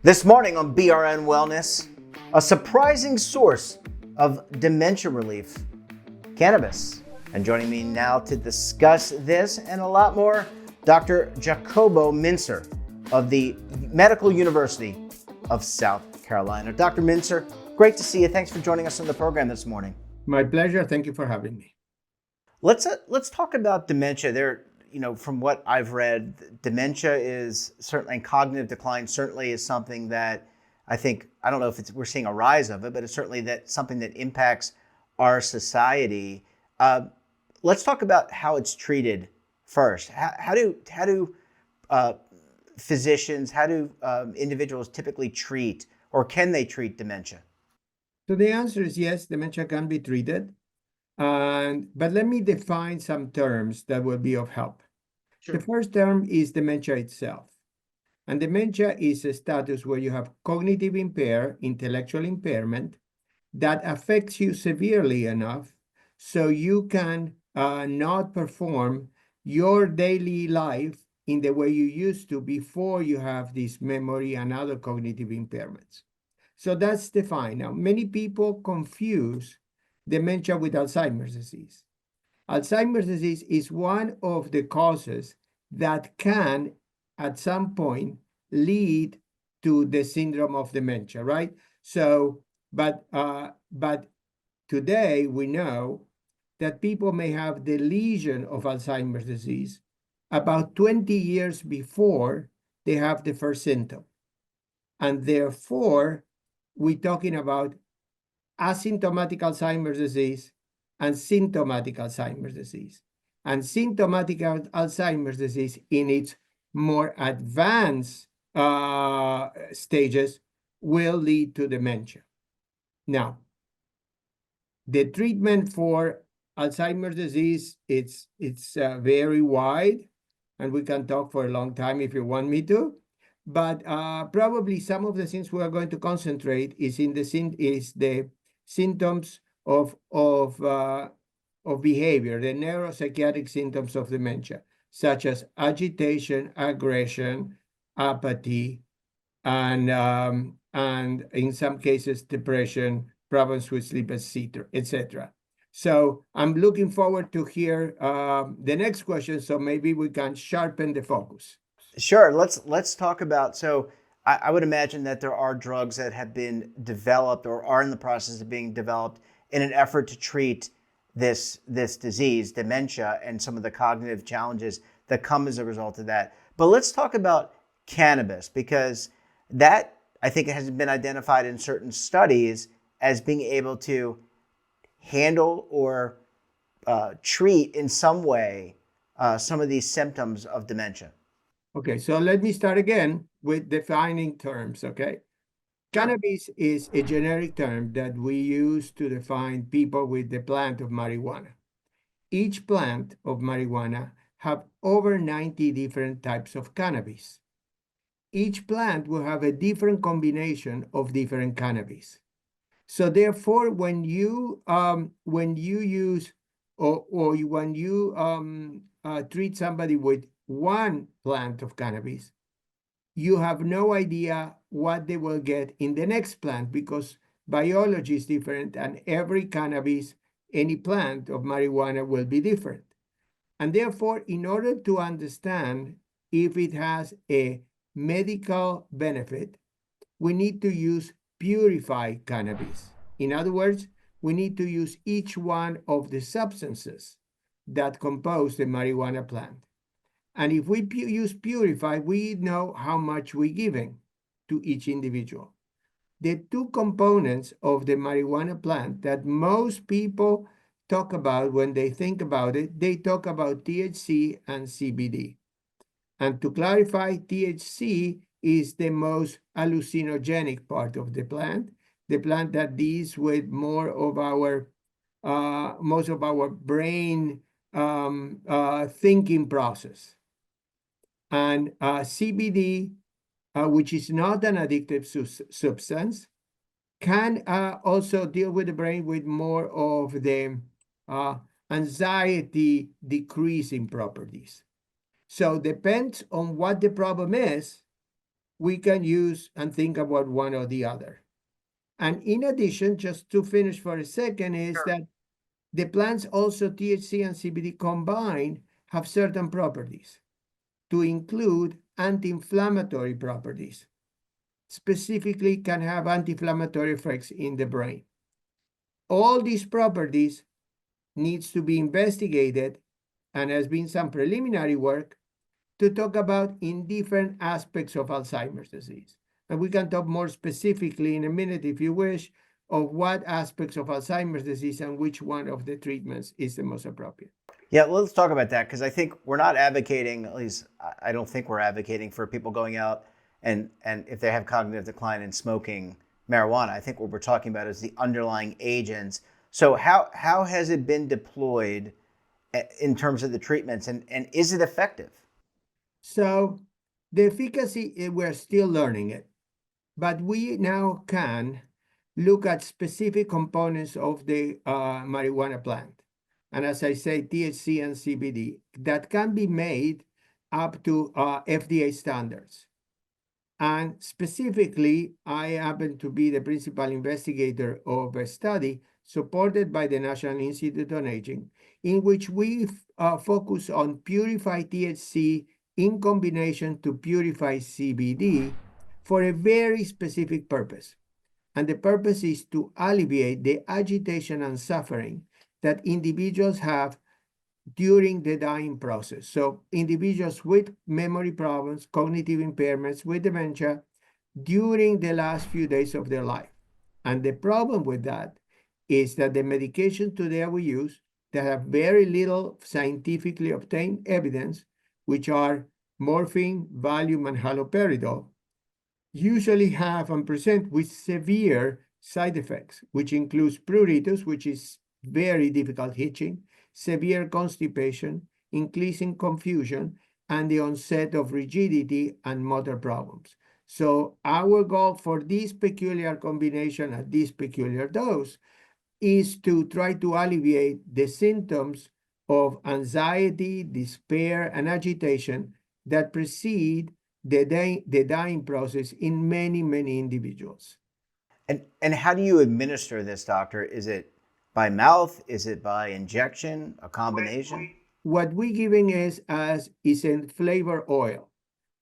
This morning on BRN Wellness, a surprising source of dementia relief, cannabis. And joining me now to discuss this and a lot more, Dr. Jacobo Mincer of the Medical University of South Carolina. Dr. Mincer, great to see you. Thanks for joining us on the program this morning. My pleasure. Thank you for having me. Let's talk about dementia. From what I've read, dementia is certainly, and cognitive decline certainly is something that I don't know if we're seeing a rise of it, but it's certainly something that impacts our society. Let's talk about how it's treated first. How do physicians, how do individuals typically treat, or can they treat dementia? So the answer is yes, dementia can be treated. But let me define some terms that will be of help. The first term is dementia itself. And dementia is a status where you have cognitive intellectual impairment that affects you severely enough so you can not perform your daily life in the way you used to before you have this memory and other cognitive impairments. So that's defined. Now, many people confuse dementia with Alzheimer's disease. Alzheimer's disease is one of the causes that can, at some point, lead to the syndrome of dementia, right? So, but today we know that people may have the lesion of Alzheimer's disease about 20 years before they have the first symptom. And therefore, we're talking about asymptomatic Alzheimer's disease and symptomatic Alzheimer's disease. And symptomatic Alzheimer's disease in its more advanced stages will lead to dementia. Now, the treatment for Alzheimer's disease, it's very wide, and we can talk for a long time if you want me to. But probably some of the things we are going to concentrate is the symptoms of behavior, the neuropsychiatric symptoms of dementia, such as agitation, aggression, apathy, and in some cases depression, problems with sleep, etc. So I'm looking forward to hear the next question. So maybe we can sharpen the focus. Sure. Let's talk about. So I would imagine that there are drugs that have been developed or are in the process of being developed in an effort to treat this disease, dementia, and some of the cognitive challenges that come as a result of that. But let's talk about cannabis, because that, I think, has been identified in certain studies as being able to handle or treat in some way some of these symptoms of dementia. Okay, so let me start again with defining terms, okay? Cannabis is a generic term that we use to define people with the plant of marijuana. Each plant of marijuana have over 90 different types of cannabis. Each plant will have a different combination of different cannabis. So therefore, when you use or when you treat somebody with one plant of cannabis, you have no idea what they will get in the next plant, because biology is different and every cannabis, any plant of marijuana will be different. And therefore, in order to understand if it has a medical benefit, we need to use purified cannabis. In other words, we need to use each one of the substances that compose the marijuana plant. And if we use purified, we know how much we're giving to each individual. The two components of the marijuana plant that most people talk about when they think about it, they talk about THC and CBD. And to clarify, THC is the most hallucinogenic part of the plant that deals with more of our most of our brain thinking process. And CBD, which is not an addictive substance, can also deal with the brain with more of the anxiety decreasing properties. So depends on what the problem is, we can use and think about one or the other. And in addition, just to finish for a second, is Sure. that the plants also THC and CBD combined have certain properties to include anti-inflammatory properties. Specifically, can have anti-inflammatory effects in the brain. All these properties needs to be investigated and has been some preliminary work to talk about in different aspects of Alzheimer's disease. And we can talk more specifically in a minute, if you wish, of what aspects of Alzheimer's disease and which one of the treatments is the most appropriate. Yeah, let's talk about that because I think we're not advocating, at least I don't think we're advocating for people going out and if they have cognitive decline and smoking marijuana. I think what we're talking about is the underlying agents. So how has it been deployed in terms of the treatments and is it effective? So the efficacy, we're still learning it, but we now can look at specific components of the marijuana plant. And as I say, THC and CBD that can be made up to FDA standards. And specifically, I happen to be the principal investigator of a study supported by the National Institute on Aging, in which we focus on purified THC in combination to purify CBD for a very specific purpose. And the purpose is to alleviate the agitation and suffering that individuals have during the dying process. So individuals with memory problems, cognitive impairments, with dementia, during the last few days of their life. And the problem with that is that the medication today we use that have very little scientifically obtained evidence, which are morphine, Valium, and haloperidol, usually have and present with severe side effects, which includes pruritus, which is very difficult itching, severe constipation, increasing confusion, and the onset of rigidity and motor problems. So our goal for this peculiar combination at this peculiar dose is to try to alleviate the symptoms of anxiety, despair, and agitation that precede the dying process in many, many individuals. And how do you administer this, doctor? Is it by mouth? Is it by injection? A combination? What we're giving is a flavor oil.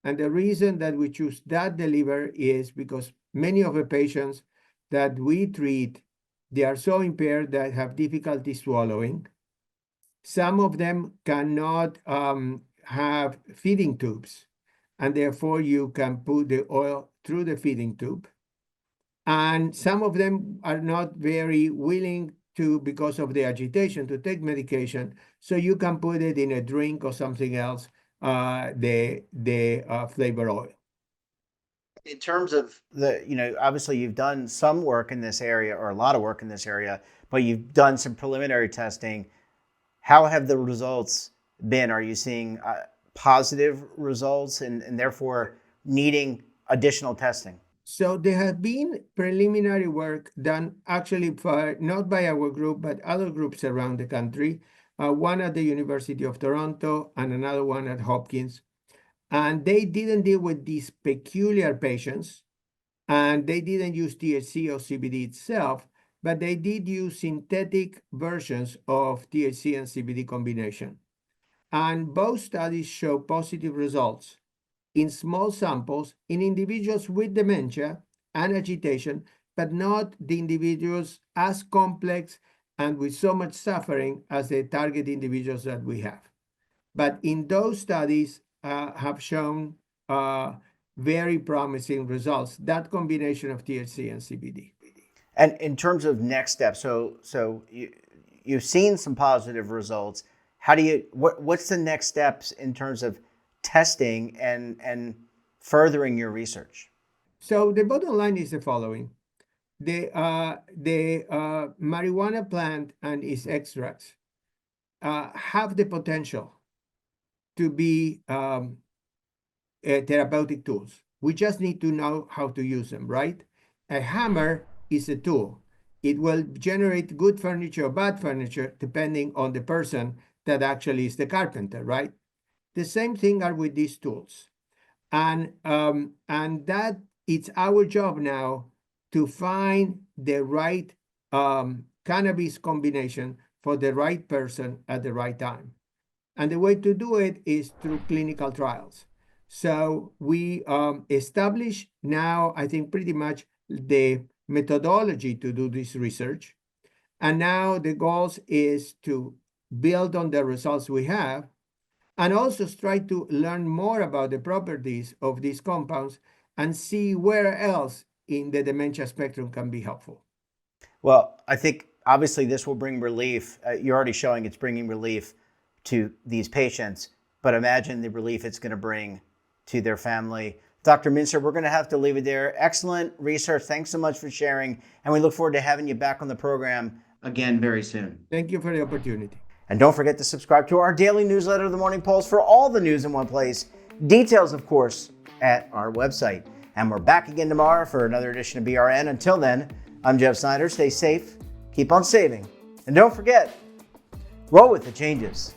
And the reason that we choose that deliver is because many of the patients that we treat, they are so impaired that have difficulty swallowing. Some of them cannot have feeding tubes, and therefore you can put the oil through the feeding tube. And some of them are not very willing to, because of the agitation, to take medication. So you can put it in a drink or something else, the flavor oil. In terms of obviously you've done some work in this area or a lot of work in this area, but you've done some preliminary testing. How have the results been? Are you seeing positive results and therefore needing additional testing? So there have been preliminary work done actually not by our group, but other groups around the country, one at the University of Toronto and another one at Hopkins. And they didn't deal with these peculiar patients, and they didn't use THC or CBD itself, but they did use synthetic versions of THC and CBD combination. And both studies show positive results in small samples in individuals with dementia and agitation, but not the individuals as complex and with so much suffering as the target individuals that we have. But in those studies have shown very promising results, that combination of THC and CBD. And in terms of next steps, so you've seen some positive results. How do you what's the next steps in terms of testing and furthering your research? So the bottom line is the following. The marijuana plant and its extracts have the potential to be therapeutic tools. We just need to know how to use them, right? A hammer is a tool. It will generate good furniture or bad furniture depending on the person that actually is the carpenter, right? The same thing are with these tools. And that it's our job now to find the right cannabis combination for the right person at the right time. And the way to do it is through clinical trials. So we establish now, I think, pretty much the methodology to do this research. And now the goal is to build on the results we have and also try to learn more about the properties of these compounds and see where else in the dementia spectrum can be helpful. Well, I think obviously this will bring relief. You're already showing it's bringing relief to these patients, but imagine the relief it's going to bring to their family. Dr. Mincer, we're going to have to leave it there. Excellent research. Thanks so much for sharing. And we look forward to having you back on the program again very soon. Thank you for the opportunity. And don't forget to subscribe to our daily newsletter, The Morning Pulse, for all the news in one place. Details, of course, at our website. And we're back again tomorrow for another edition of BRN. Until then, I'm Jeff Snyder. Stay safe, keep on saving, and don't forget, roll with the changes.